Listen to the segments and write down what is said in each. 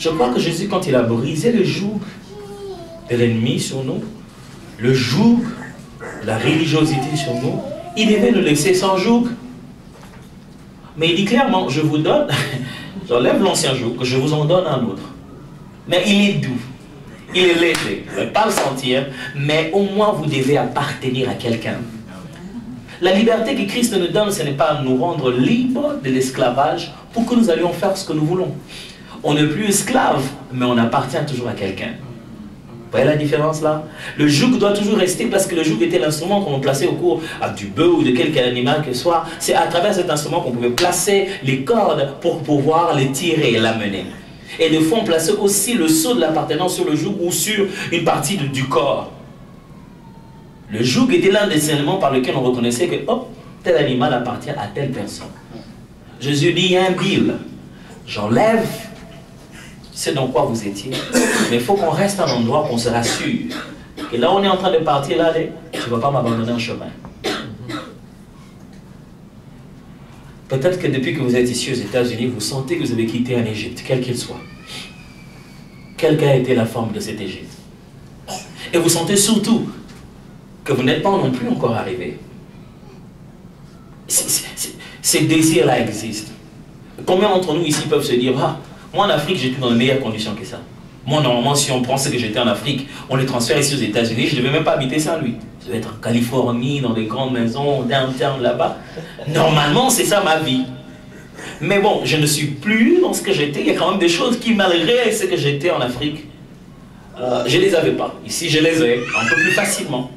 Je crois que Jésus, quand il a brisé le joug de l'ennemi sur nous, le joug de la religiosité sur nous, il devait nous laisser sans joug. Mais il dit clairement, je vous donne, j'enlève l'ancien joug, que je vous en donne un autre. Mais il est doux, il est léger, vous ne pouvez pas le sentir, mais au moins vous devez appartenir à quelqu'un. La liberté que Christ nous donne, ce n'est pas nous rendre libres de l'esclavage pour que nous allions faire ce que nous voulons. On n'est plus esclave, mais on appartient toujours à quelqu'un. Vous voyez la différence là? Le joug doit toujours rester parce que le joug était l'instrument qu'on plaçait au cours du bœuf ou de quelque animal que ce soit. C'est à travers cet instrument qu'on pouvait placer les cordes pour pouvoir les tirer et l'amener. Et des fois on plaçait aussi le sceau de l'appartenance sur le joug ou sur une partie du corps. Le joug était l'un des éléments par lesquels on reconnaissait que hop, tel animal appartient à telle personne. Jésus dit, il y a un deal. J'enlève c'est dans quoi vous étiez. Mais il faut qu'on reste à un endroit qu'on se rassure. Et là, on est en train de partir, là, tu ne vas pas m'abandonner en chemin. Peut-être que depuis que vous êtes ici aux États-Unis, vous sentez que vous avez quitté un Égypte, quel qu'il soit. Quelle qu'a été la forme de cet Égypte. Et vous sentez surtout que vous n'êtes pas non plus encore arrivé. Ces désirs-là existent. Combien d'entre nous ici peuvent se dire, ah, moi en Afrique j'étais dans de meilleures conditions que ça. Moi normalement si on pense que j'étais en Afrique, on les transfère ici aux États-Unis, je ne devais même pas habiter sans lui. Je devais être en Californie, dans des grandes maisons, downtown là-bas. Normalement c'est ça ma vie. Mais bon, je ne suis plus dans ce que j'étais. Il y a quand même des choses qui malgré ce que j'étais en Afrique, je ne les avais pas. Ici je les ai un peu plus facilement.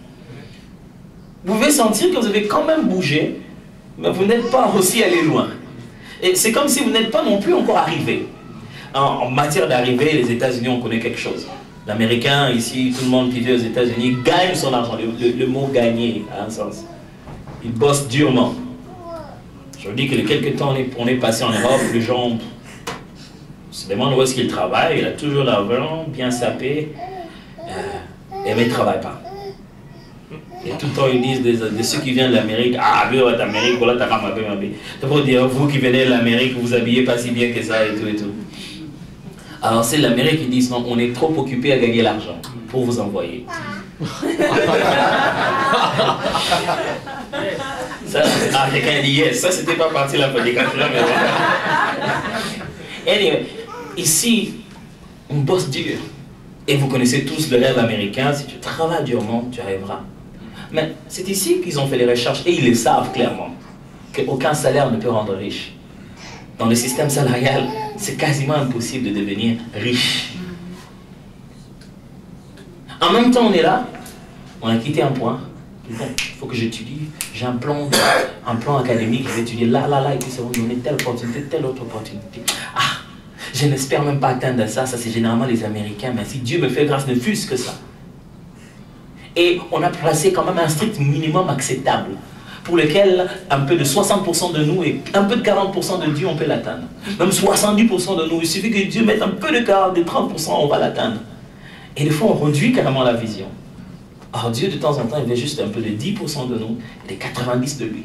Vous pouvez sentir que vous avez quand même bougé, mais vous n'êtes pas aussi allé loin. Et c'est comme si vous n'êtes pas non plus encore arrivé. En matière d'arrivée, les États-Unis, on connaît quelque chose. L'Américain, ici, tout le monde qui vit aux États-Unis, gagne son argent. Le mot gagner, a un sens. Il bosse durement. Je vous dis que les quelques temps on est passé en Europe, les gens se demandent où est-ce qu'il travaille. Il a toujours l'argent, bien sapé, mais il ne travaille pas. Et tout le temps, ils disent de ceux qui viennent de l'Amérique, ah, lui, ouais, d'Amérique, voilà, t'as ma bébé. C'est pour dire, vous qui venez de l'Amérique, vous vous habillez pas si bien que ça, et tout, et tout. Alors, c'est l'Amérique qui dit, non, on est trop occupé à gagner l'argent pour vous envoyer. Ça, ah, quelqu'un dit yes, ça, c'était pas parti de la prédication, mais voilà. Anyway, ici, on bosse dur. Et vous connaissez tous le rêve américain, si tu travailles durement, tu arriveras. Mais c'est ici qu'ils ont fait les recherches, et ils le savent clairement, qu'aucun salaire ne peut rendre riche. Dans le système salarial, c'est quasiment impossible de devenir riche. En même temps, on est là, on a quitté un point. Bon, il faut que j'étudie, j'ai un plan académique, je vais étudier là, et puis ça va me donner telle opportunité, telle autre opportunité. Ah, je n'espère même pas atteindre ça, ça c'est généralement les Américains, mais si Dieu me fait grâce, ne fût-ce que ça. Et on a placé quand même un strict minimum acceptable, pour lequel un peu de 60% de nous et un peu de 40% de Dieu, on peut l'atteindre. Même 70% de nous, il suffit que Dieu mette un peu de 30%, on va l'atteindre. Et des fois, on réduit carrément la vision. Alors Dieu, de temps en temps, il veut juste un peu de 10% de nous et de 90% de lui.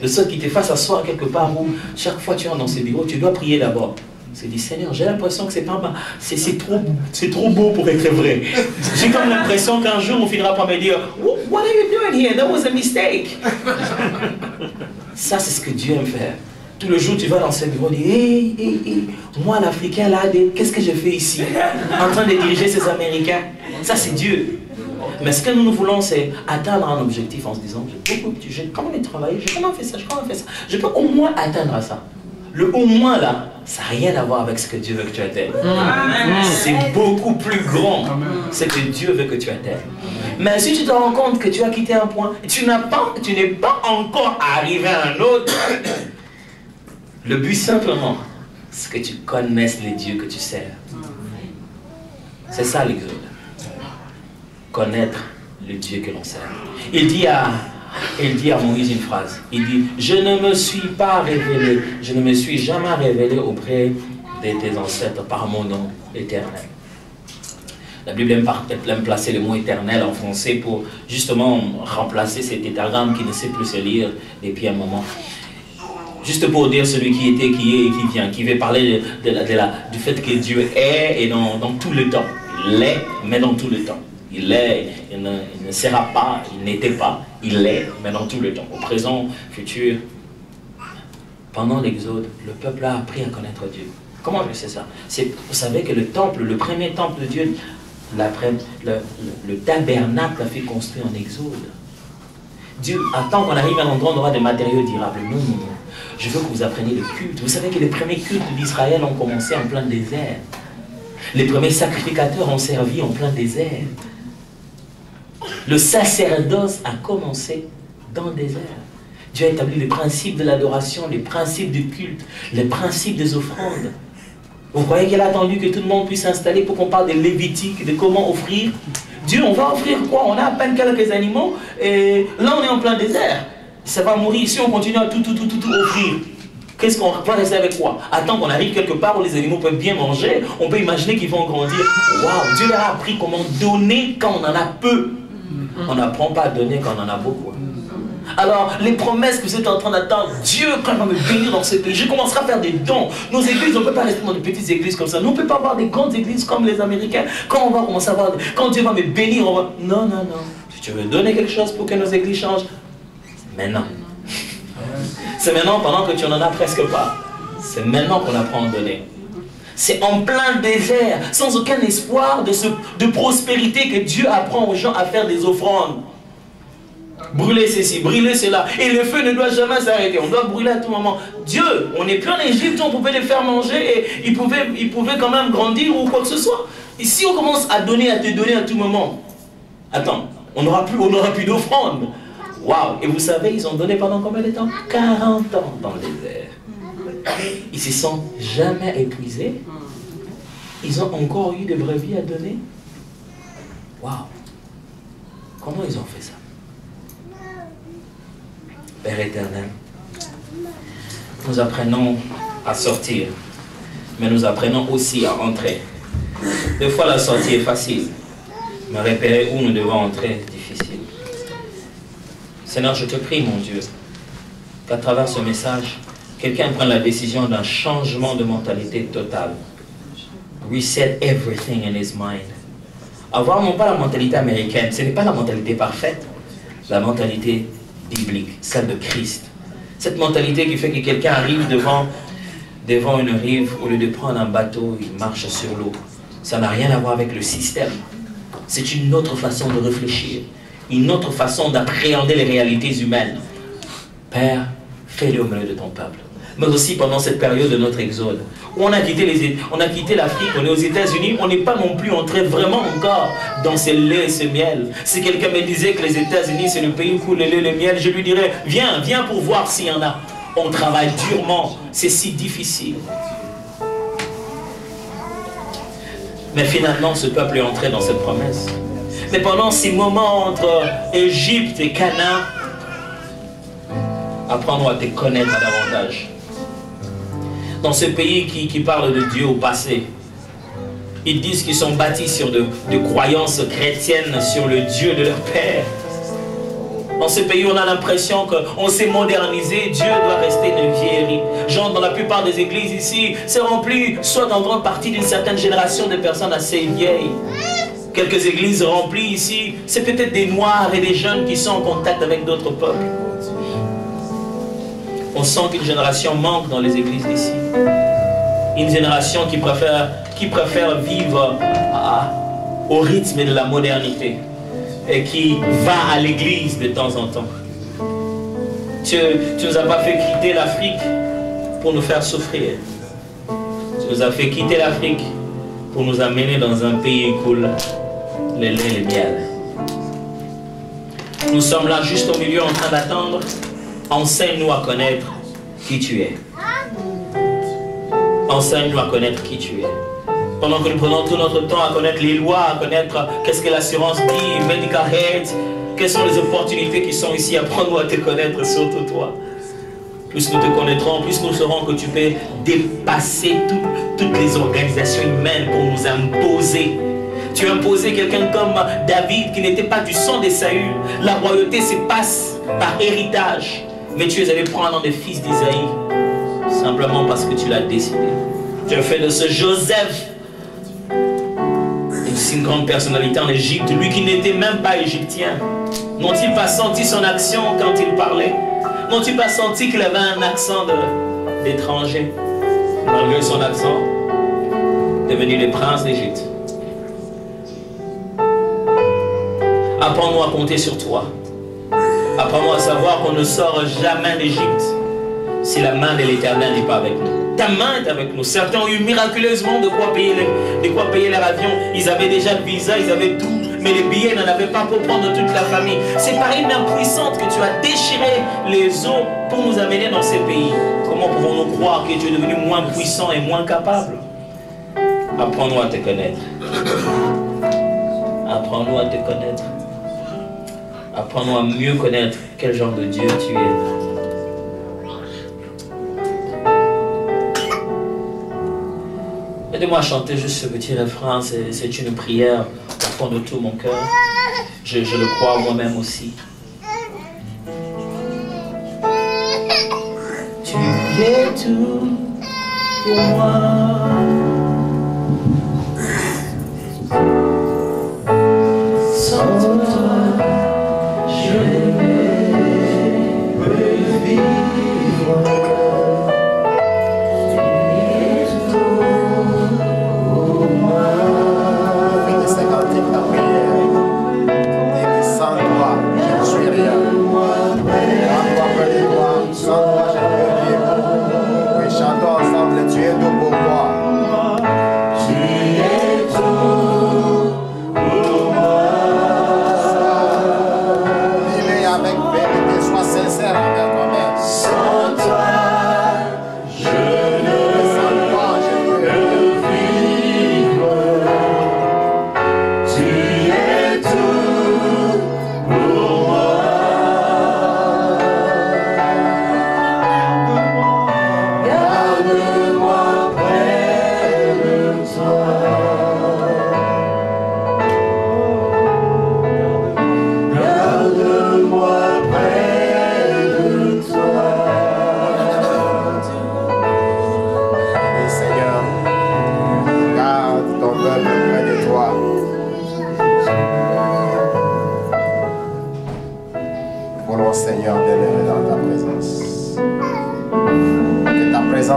De ceux qui te fassent asseoir quelque part où, chaque fois que tu es dans ce bureau, tu dois prier d'abord. C'est dit, Seigneur, j'ai l'impression que c'est pas mal, c'est trop beau pour être vrai. J'ai comme l'impression qu'un jour, on finira par me dire, what are you doing here? That was a mistake. Ça, c'est ce que Dieu aime faire. Tout le jour, tu vas dans ce bureau, tu dis, hey, moi, l'Africain, là, qu'est-ce que je fais ici? En train de diriger ces Américains. Ça, c'est Dieu. Mais ce que nous voulons, c'est atteindre un objectif en se disant, j'ai quand même travaillé, j'ai quand même fait ça, je peux au moins atteindre ça. Le au moins là, ça n'a rien à voir avec ce que Dieu veut que tu atteignes. C'est beaucoup plus grand ce que Dieu veut que tu atteignes. Mais si tu te rends compte que tu as quitté un point, tu n'es pas encore arrivé à un autre, le but simplement, c'est que tu connaisses les dieux que tu sers. C'est ça l'exode. Connaître le Dieu que l'on sert. Il dit à Moïse une phrase. Il dit, je ne me suis pas révélé, je ne me suis jamais révélé auprès de tes ancêtres par mon nom éternel. La Bible aime placer le mot éternel en français pour justement remplacer cet étagramme qui ne sait plus se lire depuis un moment. Juste pour dire celui qui était, qui est et qui vient, qui veut parler du fait que Dieu est et dans tout le temps. Il est, mais dans tout le temps. Il est, il ne sera pas, il n'était pas, il est, mais dans tout le temps. Au présent, futur. Pendant l'Exode, le peuple a appris à connaître Dieu. Comment je sais ça? Vous savez que le temple, le premier temple de Dieu, le tabernacle a fait construire en Exode. Dieu attend qu'on arrive à un endroit où on aura des matériaux durables. Non, non, non. Je veux que vous appreniez le culte. Vous savez que les premiers cultes d'Israël ont commencé en plein désert. Les premiers sacrificateurs ont servi en plein désert. Le sacerdoce a commencé dans le désert. Dieu a établi les principes de l'adoration, les principes du culte, les principes des offrandes. Vous croyez qu'il a attendu que tout le monde puisse s'installer pour qu'on parle des Lévitiques, de comment offrir? Dieu, on va offrir quoi? On a à peine quelques animaux et là on est en plein désert. Ça va mourir si on continue à tout offrir. Qu'est-ce qu'on va rester avec quoi? Attends qu'on arrive quelque part où les animaux peuvent bien manger, on peut imaginer qu'ils vont grandir. Waouh, Dieu leur a appris comment donner quand on en a peu. On n'apprend pas à donner quand on en a beaucoup. Alors, les promesses que vous êtes en train d'attendre, Dieu, quand il va me bénir dans ce pays, je commencerai à faire des dons. Nos églises, on ne peut pas rester dans de petites églises comme ça. Nous, on ne peut pas avoir des grandes églises comme les Américains. Quand on va commencer à avoir, quand Dieu va me bénir, on va... Non, non, non. Si tu veux donner quelque chose pour que nos églises changent, c'est maintenant. C'est maintenant pendant que tu n'en as presque pas. C'est maintenant qu'on apprend à donner. C'est en plein désert, sans aucun espoir de prospérité que Dieu apprend aux gens à faire des offrandes. Brûler ceci, brûler cela. Et le feu ne doit jamais s'arrêter. On doit brûler à tout moment. Dieu, on n'est plus en Égypte, on pouvait les faire manger et ils pouvaient quand même grandir ou quoi que ce soit. Et si on commence à donner, à te donner à tout moment, attends, on n'aura plus d'offrande. Waouh! Et vous savez, ils ont donné pendant combien de temps? 40 ans dans le désert. Ils ne se sont jamais épuisés. Ils ont encore eu des brebis à donner. Waouh! Comment ils ont fait ça? Père éternel, nous apprenons à sortir, mais nous apprenons aussi à entrer. Des fois, la sortie est facile, mais repérer où nous devons entrer est difficile. Seigneur, je te prie, mon Dieu, qu'à travers ce message, quelqu'un prenne la décision d'un changement de mentalité totale. Reset everything in his mind. Avoir non pas la mentalité américaine, ce n'est pas la mentalité parfaite, la mentalité biblique, celle de Christ. Cette mentalité qui fait que quelqu'un arrive devant une rive, au lieu de prendre un bateau, il marche sur l'eau. Ça n'a rien à voir avec le système. C'est une autre façon de réfléchir, une autre façon d'appréhender les réalités humaines. Père, fais-le au milieu de ton peuple. Mais aussi pendant cette période de notre exode, où on a quitté l'Afrique, on est aux États-Unis, on n'est pas non plus entré vraiment encore dans ce lait et ce miel. Si quelqu'un me disait que les États-Unis c'est le pays où coule le lait et le miel, je lui dirais, viens pour voir s'il y en a. On travaille durement, c'est si difficile. Mais finalement, ce peuple est entré dans cette promesse. Mais pendant ces moments entre Égypte et Canaan, apprends-nous à te connaître davantage. Dans ce pays qui parle de Dieu au passé, ils disent qu'ils sont bâtis sur de croyances chrétiennes sur le Dieu de leur père. Dans ce pays, on a l'impression qu'on s'est modernisé, Dieu doit rester une vieillerie. Genre, dans la plupart des églises ici, c'est rempli, soit en grande partie d'une certaine génération de personnes assez vieilles. Quelques églises remplies ici, c'est peut-être des noirs et des jeunes qui sont en contact avec d'autres peuples. On sent qu'une génération manque dans les églises d'ici. Une génération qui préfère vivre au rythme de la modernité et qui va à l'église de temps en temps. Tu ne nous as pas fait quitter l'Afrique pour nous faire souffrir. Tu nous as fait quitter l'Afrique pour nous amener dans un pays où coule le lait et le miel. Nous sommes là juste au milieu en train d'attendre. Enseigne-nous à connaître qui tu es. Enseigne-nous à connaître qui tu es. Pendant que nous prenons tout notre temps à connaître les lois, à connaître qu'est-ce que l'assurance dit, medical health, quelles sont les opportunités qui sont ici, apprends-nous à te connaître, surtout toi. Plus nous te connaîtrons, plus nous saurons que tu peux dépasser toutes les organisations humaines pour nous imposer. Tu as imposé quelqu'un comme David qui n'était pas du sang de Saül. La royauté se passe par héritage. Mais tu es allé prendre des fils d'Isaïe simplement parce que tu l'as décidé. Tu as fait de ce Joseph une grande personnalité en Égypte, lui qui n'était même pas égyptien. N'ont-ils pas senti son action quand il parlait? N'ont-ils pas senti qu'il avait un accent d'étranger? Malgré son accent, devenu le prince d'Égypte. Apprends-nous à compter sur toi. Apprends-nous à savoir qu'on ne sort jamais d'Égypte si la main de l'Éternel n'est pas avec nous. Ta main est avec nous. Certains ont eu miraculeusement de quoi payer leur avion. Ils avaient déjà le visa, ils avaient tout. Mais les billets n'en avaient pas pour prendre toute la famille. C'est par une main puissante que tu as déchiré les eaux pour nous amener dans ces pays. Comment pouvons-nous croire que tu es devenu moins puissant et moins capable? Apprends-nous à te connaître. Apprends-nous à te connaître. Apprends-nous à mieux connaître quel genre de Dieu tu es. Aidez-moi à chanter juste ce petit refrain, c'est une prière au fond de tout mon cœur. Je le crois moi-même aussi. Tu es tout pour moi. Sans toi, je ne peux vivre.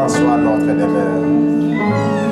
Soit notre demeure.